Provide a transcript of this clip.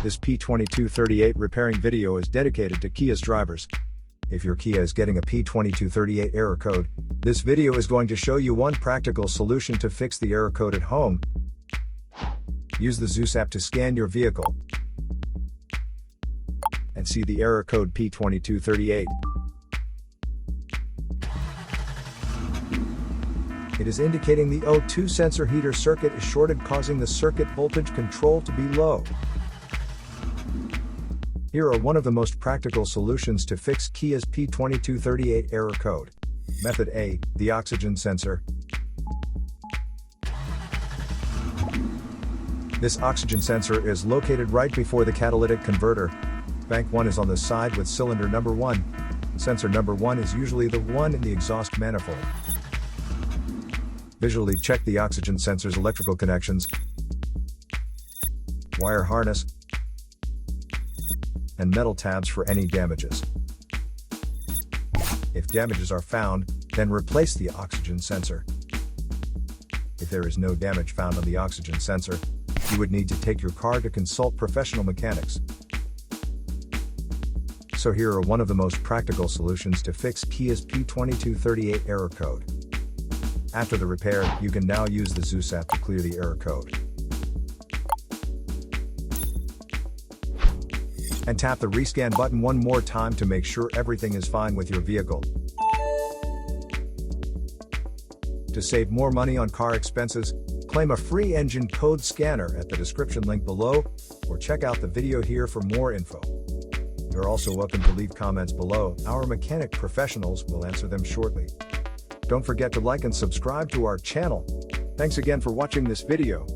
This P2238 repairing video is dedicated to Kia's drivers. If your Kia is getting a P2238 error code, this video is going to show you one practical solution to fix the error code at home. Use the Zeus app to scan your vehicle and see the error code P2238. It is indicating the O2 sensor heater circuit is shorted, causing the circuit voltage control to be low. Here are one of the most practical solutions to fix Kia's P2238 error code. Method A, the oxygen sensor. This oxygen sensor is located right before the catalytic converter. Bank 1 is on the side with cylinder number 1. Sensor number 1 is usually the one in the exhaust manifold. Visually check the oxygen sensor's electrical connections, wire harness, and metal tabs for any damages. If damages are found, then replace the oxygen sensor. If there is no damage found on the oxygen sensor, you would need to take your car to consult professional mechanics. So here are one of the most practical solutions to fix Kia's P2238 error code. After the repair, you can now use the Zeus app to clear the error code. And tap the rescan button one more time to make sure everything is fine with your vehicle. To save more money on car expenses, claim a free engine code scanner at the description link below, or check out the video here for more info. You're also welcome to leave comments below. Our mechanic professionals will answer them shortly. Don't forget to like and subscribe to our channel. Thanks again for watching this video.